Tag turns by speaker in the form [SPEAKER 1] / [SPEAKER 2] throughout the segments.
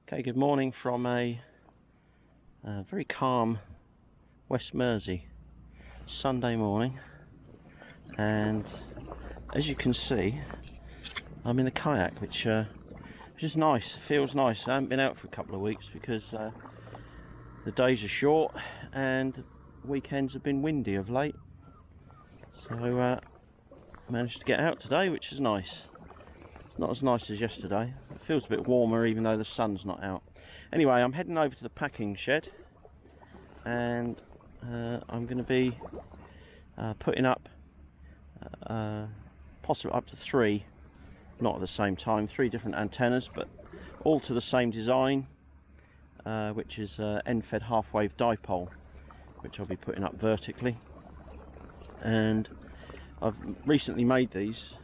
[SPEAKER 1] Okay, good morning from a very calm West Mersey Sunday morning, and as you can see, I'm in a kayak, which is nice. Feels nice. I haven't been out for a couple of weeks because the days are short and weekends have been windy of late. So I managed to get out today, which is nice. Not as nice as yesterday. It feels a bit warmer even though the sun's not out. Anyway, I'm heading over to the packing shed, and I'm going to be putting up possibly up to 3, not at the same time, 3 different antennas, but all to the same design, which is end-fed half-wave dipole, which I'll be putting up vertically. And I've recently made these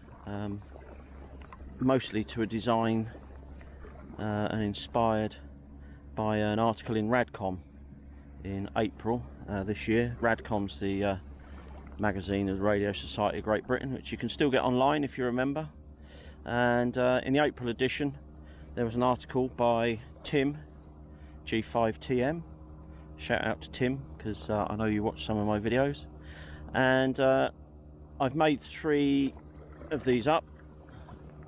[SPEAKER 1] mostly to a design and inspired by an article in Radcom in April this year. Radcom's the magazine of the Radio Society of Great Britain, which you can still get online if you're a member. And in the April edition there was an article by Tim, G5TM. Shout out to Tim, because I know you watch some of my videos. And I've made 3 of these up.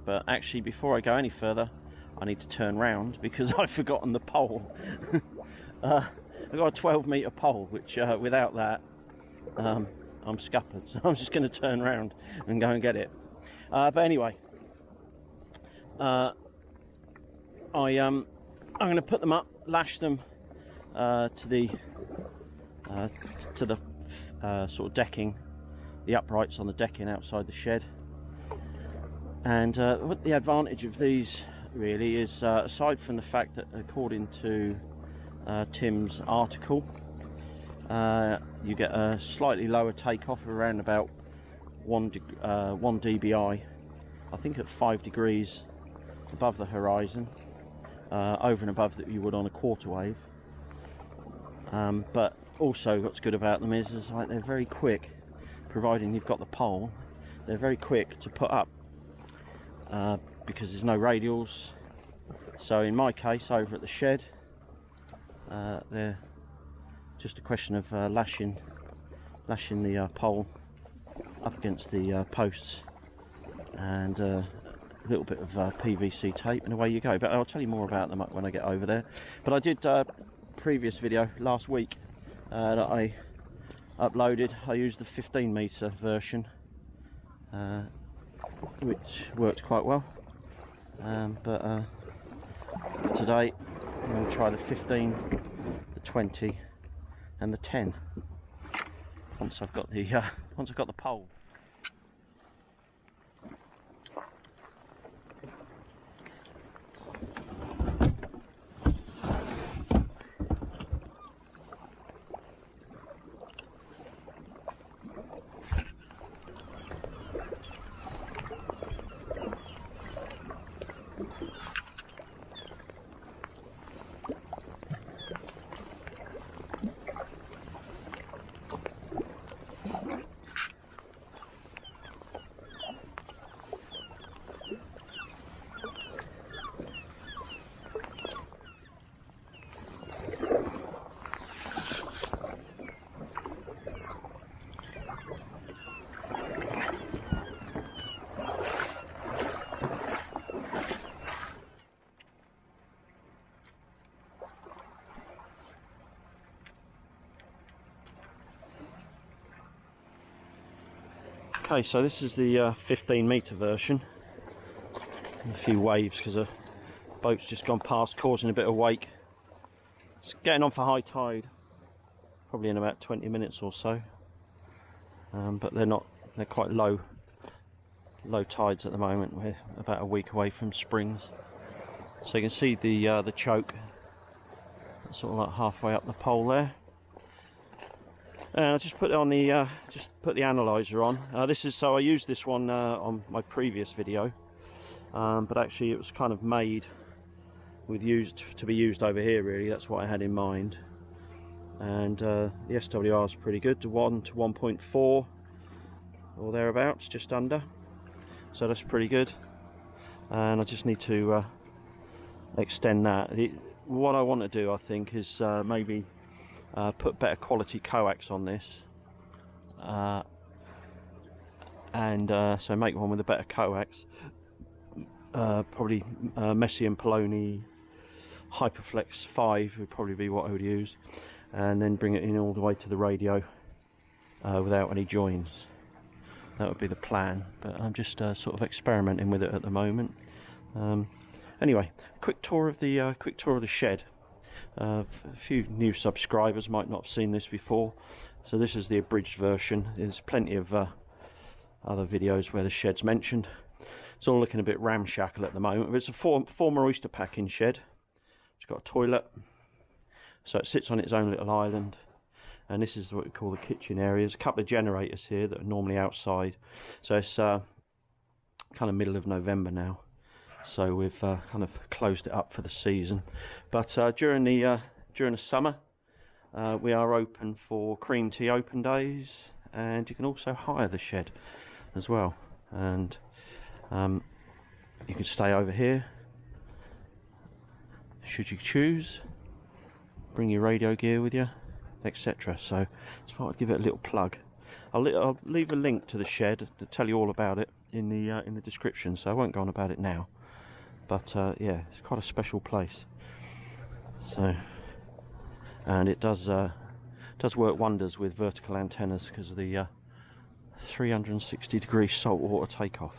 [SPEAKER 1] But actually, before I go any further, I need to turn round because I've forgotten the pole. I've got a 12-metre pole, which without that, I'm scuppered. So I'm just going to turn round and go and get it. But anyway, I'm going to put them up, lash them to the sort of decking, the uprights on the decking outside the shed. And what the advantage of these really is, aside from the fact that according to Tim's article, you get a slightly lower takeoff of around about 1 dBi, I think at 5 degrees above the horizon, over and above that you would on a quarter wave. But also what's good about them is like they're very quick, providing you've got the pole. They're very quick to put up. Because there's no radials, so in my case over at the shed, they're just a question of lashing the pole up against the posts, and a little bit of PVC tape, and away you go. But I'll tell you more about them when I get over there. But I did a previous video last week that I uploaded. I used the 15-metre version, which worked quite well, but today I'm going to try the 15, the 20 and the 10 once I've got the pole. Okay, so this is the 15-metre version. A few waves because a boat's just gone past, causing a bit of wake. It's getting on for high tide, probably in about 20 minutes or so. But they're quite low tides at the moment. We're about a week away from springs. So you can see the choke, sort of like halfway up the pole there. I just put it on the put the analyzer on. This is, so I used this one on my previous video, but actually it was kind of made to be used over here. Really, that's what I had in mind. And the SWR is pretty good, to 1 to 1.4 or thereabouts, just under. So that's pretty good. And I just need to extend that. What I want to do, I think, is maybe put better quality coax on this, and so make one with a better coax, probably Messi and Poloni Hyperflex 5 would probably be what I would use, and then bring it in all the way to the radio without any joins. That would be the plan, but I'm just sort of experimenting with it at the moment. Anyway, quick tour of the shed. A few new subscribers might not have seen this before, so this is the abridged version. There's plenty of other videos where the shed's mentioned. It's all looking a bit ramshackle at the moment, but it's a former oyster packing shed. It's got a toilet, so it sits on its own little island, and this is what we call the kitchen area. There's a couple of generators here that are normally outside, so it's kind of middle of November now, so we've kind of closed it up for the season. But during the summer, we are open for cream tea open days, and you can also hire the shed as well, and you can stay over here should you choose, bring your radio gear with you, etc. So I thought I'd give it a little plug. I'll leave a link to the shed to tell you all about it in the description, so I won't go on about it now. But yeah, it's quite a special place. So, and it does work wonders with vertical antennas because of the 360-degree saltwater takeoff.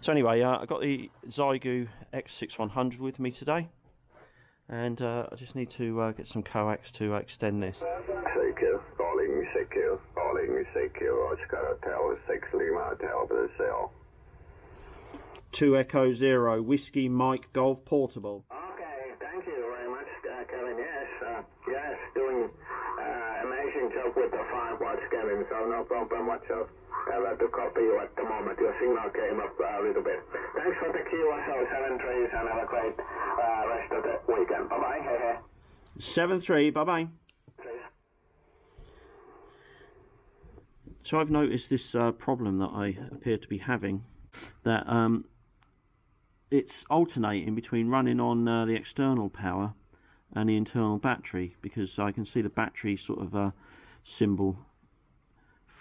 [SPEAKER 1] So anyway, I got the Xiegu X6100 with me today, and I just need to get some coax to extend this.
[SPEAKER 2] CQ, calling CQ, Oscar Hotel 6 Lima Hotel Brazil.
[SPEAKER 1] 2 Echo 0, Whiskey Mike Golf Portable.
[SPEAKER 2] Okay, thank you very much, Kevin. Yes, doing amazing job with the 5 watts, Kevin, so no problem whatsoever. I'll have to copy you at the moment. Your signal came up a little bit. Thanks for the QSO 73s, and have a great rest of the weekend. Bye-bye.
[SPEAKER 1] 7-3, bye-bye. So I've noticed this problem that I appear to be having, that it's alternating between running on the external power and the internal battery, because I can see the battery sort of symbol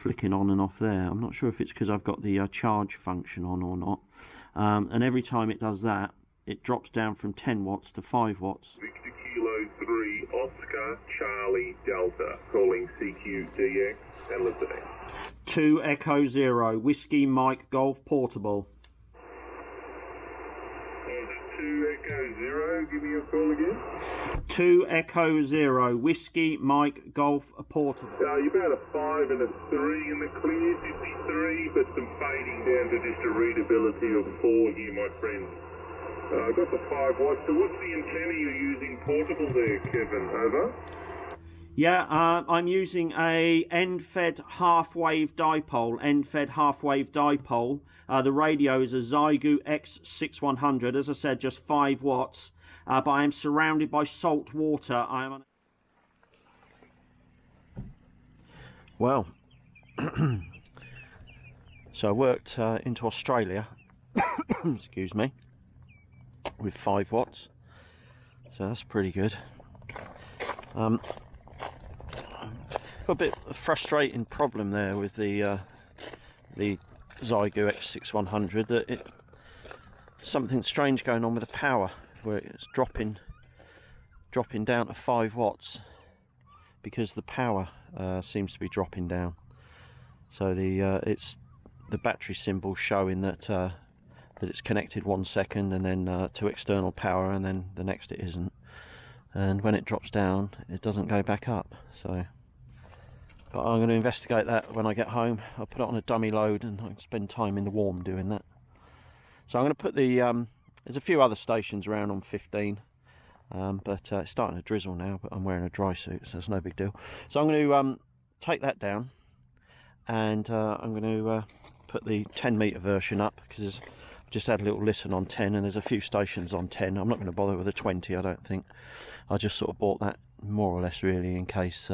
[SPEAKER 1] flicking on and off there. I'm not sure if it's because I've got the charge function on or not, and every time it does that, it drops down from 10 watts to 5 watts.
[SPEAKER 3] Victor Kilo 3 Oscar Charlie Delta, calling CQ DX and listening.
[SPEAKER 1] 2 Echo 0, Whiskey Mike Golf Portable.
[SPEAKER 3] 2 Echo 0, give me a call again.
[SPEAKER 1] 2 Echo 0, Whiskey Mike Golf Portable.
[SPEAKER 3] You're about a 5 and a 3 in the clear, 53, but some fading down to just a readability of 4 here, my friend. I've got the 5 watts. So what's the antenna you're using portable there, Kevin? Over?
[SPEAKER 1] Yeah, I'm using a end-fed half-wave dipole. The radio is a Xiegu X6100. As I said, just 5 watts. But I am surrounded by salt water. I am on. Well, so I worked into Australia. Excuse me. With 5 watts, so that's pretty good. Got a bit of a frustrating problem there with the Xiegu X6100, that something strange going on with the power, where it's dropping down to 5 watts because the power seems to be dropping down. So it's the battery symbol showing that it's connected 1 second, and then to external power, and then the next it isn't. And when it drops down, it doesn't go back up. So, but I'm going to investigate that when I get home. I'll put it on a dummy load, and I can spend time in the warm doing that. So I'm going to put the there's a few other stations around on 15, but it's starting to drizzle now. But I'm wearing a dry suit, so it's no big deal. So I'm going to take that down, and I'm going to put the 10-meter version up, because just had a little listen on 10, and there's a few stations on 10. I'm not going to bother with a 20, I don't think. I just sort of bought that more or less really in case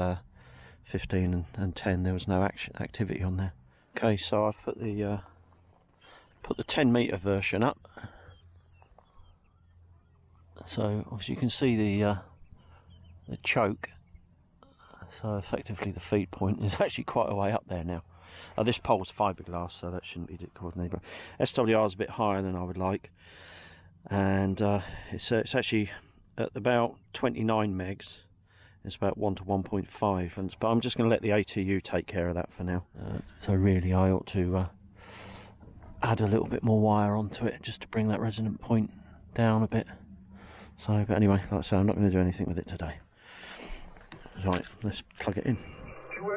[SPEAKER 1] 15 and 10 there was no activity on there. Okay, so I've put the 10-meter version up. So obviously you can see the choke. So effectively the feed point is actually quite a way up there now. This pole's fiberglass, so that shouldn't be causing any, but SWR is a bit higher than I would like, and it's actually at about 29 megs. It's about 1 to 1.5, but I'm just going to let the ATU take care of that for now. So really I ought to add a little bit more wire onto it just to bring that resonant point down a bit. So, but anyway, like I say, I'm not going to do anything with it today. Right, let's plug it in.
[SPEAKER 3] 2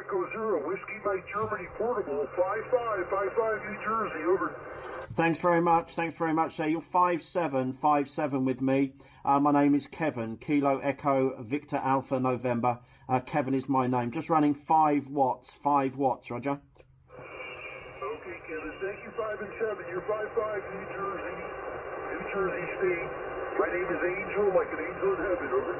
[SPEAKER 3] Echo 0, Whiskey Mike Germany Portable, 5555 New Jersey, over.
[SPEAKER 1] Thanks very much, So you're 5757 with me. My name is Kevin, Kilo Echo Victor Alpha November. Kevin is my name. Just running 5 watts, Roger.
[SPEAKER 3] Okay, Kevin, thank you, 5 and 7. You're 55 New Jersey State. My name is Angel, like an angel in heaven, over.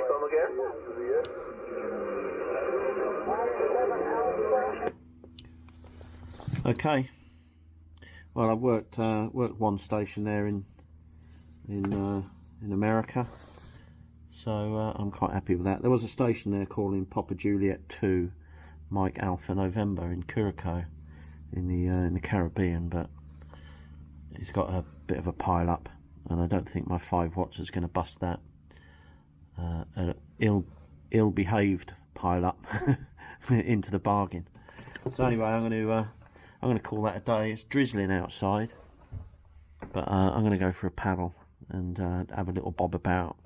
[SPEAKER 3] Come again?
[SPEAKER 1] Okay. Well, I've worked one station there in America, so I'm quite happy with that. There was a station there calling Papa Juliet 2, Mike Alpha November in Curacao, in the Caribbean, but it's got a bit of a pile up, and I don't think my 5 watts is going to bust that. An ill-behaved pile up into the bargain. So anyway, I'm going to call that a day. It's drizzling outside, but I'm going to go for a paddle and have a little bob about.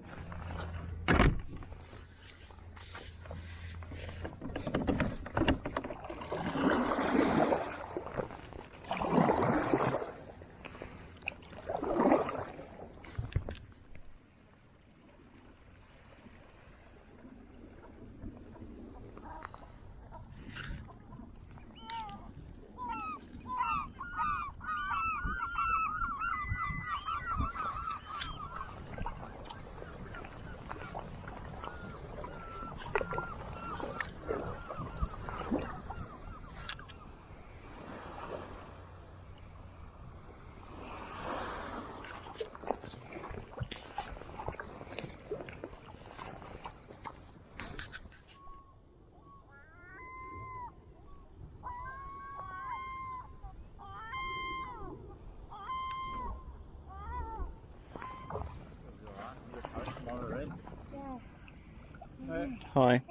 [SPEAKER 1] Hi.